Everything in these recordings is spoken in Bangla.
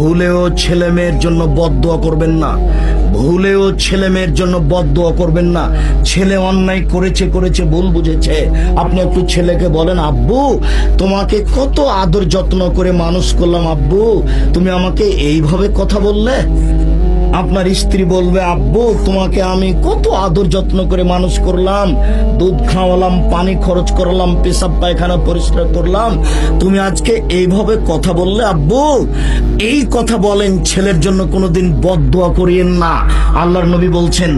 ভুলেও ছেলে মেয়ের জন্য বদদোয়া করবেন না। ভুলেও ছেলে মেয়ের জন্য বদদোয়া করবেন না। ছেলে অন্যায় করেছে ভুল বুঝেছে, আপনি একটু ছেলেকে বলেন, আব্বু তোমাকে কত আদর যত্ন করে মানুষ করলাম, আব্বু তুমি আমাকে এইভাবে কথা বললে। আপনার স্ত্রী বলবে, আব্বু তোমাকে আমি কত আদর যত্ন করে মানুষ করলাম, দুধ খাওয়ালাম, পানি খরচ করলাম, পেশাব পায়খানা পরিষ্কার করলাম, তুমি আজকে এইভাবে কথা বললে। আব্বু এই কথা বলেন, ছেলের জন্য কোনোদিন বদদোয়া করিয়েন না। আল্লাহর নবী বলছেন,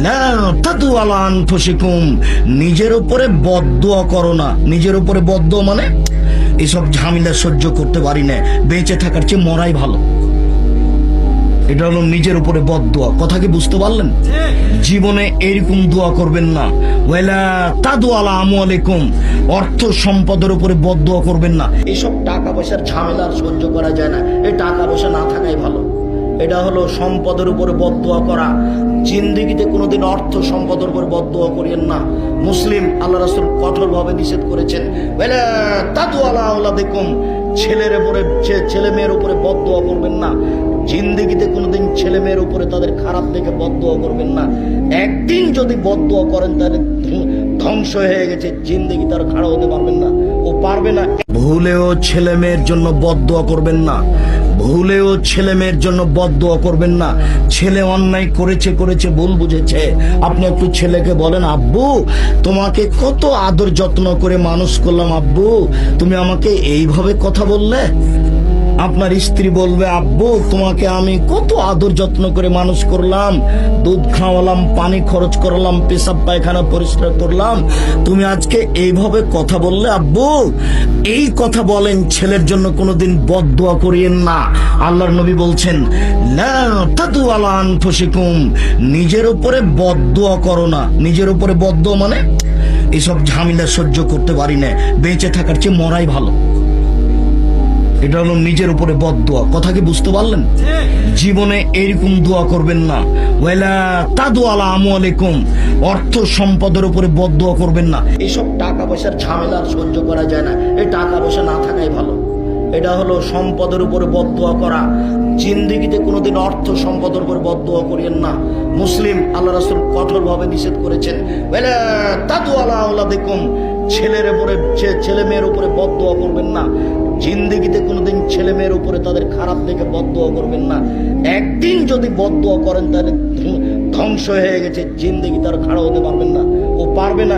লা তাদু আলা আনফুসিকুম, নিজের উপরে বদদোয়া করো না। নিজের উপরে বদদোয়া মানে এসব ঝামেলা সহ্য করতে পারি না, বেঁচে থাকার চেয়ে মরাই ভালো। এটা হলো নিজের উপরে বদদোয়া। কথা কি বুঝতে পারলেন? জীবনে এরকম দোয়া করবেন না। ওয়ালা তাদু আলা আমওয়ালিকুম, অর্থ সম্পদের উপরে বদদোয়া করবেন না। এইসব টাকা পয়সার ঝামেলা সহ্য করা যায় না, এই টাকা পয়সা না থাকাই ভালো। এটা হলো সম্পদের উপরে বদদোয়া করা। জিন্দেগিতে কোনোদিন অর্থ সম্পদের উপরে বদদোয়া করিয়েন না। মুসলিম আল্লাহ রাসূল কঠোরভাবে নিষেধ করেছেন, ওয়ালা তাদু আলা আওলাদিকুম, ছেলে মেয়ের উপরে বদদোয়া করবেন না। জিন্দেগিতে কোনোদিন ছেলে মেয়ের উপরে তাদের খারাপ দেখে বদদোয়া করবেন না। একদিন যদি বদদোয়া করেন তাহলে ধ্বংস হয়ে গেছে, জিন্দেগি তার খাড়া হতে পারবেন না, ও পারবে না। ভুলেও ছেলে মেয়ের জন্য বদদোয়া করবেন না। ভুলেও ছেলে মেয়ের জন্য বদদোয়া করবেন না। ছেলে অন্যায় করেছে ভুল বুঝেছে, আপনি একটু ছেলেকে বলেন, আব্বু তোমাকে কত আদর যত্ন করে মানুষ করলাম, আব্বু তুমি আমাকে এইভাবে কথা বললে। আপনার স্ত্রী বলবে, আব্বু তোমাকে আমি কত আদর যত্ন করে মানুষ করলাম, দুধ খাওয়ালাম, পানি খরচ করলাম, পেশাব পায়খানা পরিষ্কার করলাম, তুমি আজকে এইভাবে কথা বললে। আব্বু এই কথা বলেন, ছেলের জন্য কোনোদিন বদদোয়া করিয়েন না। আল্লাহর নবী বলছেন, লা তাদু আলা আনফুসিকুম, নিজের উপরে বদদোয়া করো না। নিজের উপরে বদদোয়া মানে এসব ঝামেলা সহ্য করতে পারি না, বেঁচে থাকার চেয়ে মরাই ভালো। এটা হলো নিজের উপরে বদদোয়া। কথা কি বুঝতে পারলেন? জীবনে এরকম দোয়া করবেন না। ওয়ালা তাদু আলা আমওয়ালিকুম, অর্থ সম্পদের উপরে বদদোয়া করবেন না। এইসব টাকা পয়সার ঝামেলা সহ্য করা যায় না, এই টাকা পয়সা না থাকাই ভালো। এটা হলো সম্পদের উপরে বদদোয়া করা। জিন্দেগিতে কোনোদিন অর্থ সম্পদের উপরে বদদোয়া করিয়েন না। মুসলিম আল্লাহ রাসূল কঠোরভাবে নিষেধ করেছেন, ওয়ালা তাদু আলা আওলাদিকুম, ছেলে মেয়ের উপরে বদদোয়া করবেন না। জিন্দেগিতে কোনোদিন ছেলে মেয়ের উপরে তাদের খারাপ দেখে বদদোয়া করবেন না। একদিন যদি বদদোয়া করেন তাহলে ধ্বংস হয়ে গেছে, জিন্দেগি তার খাড়া হতে পারবেন না, ও পারবে না।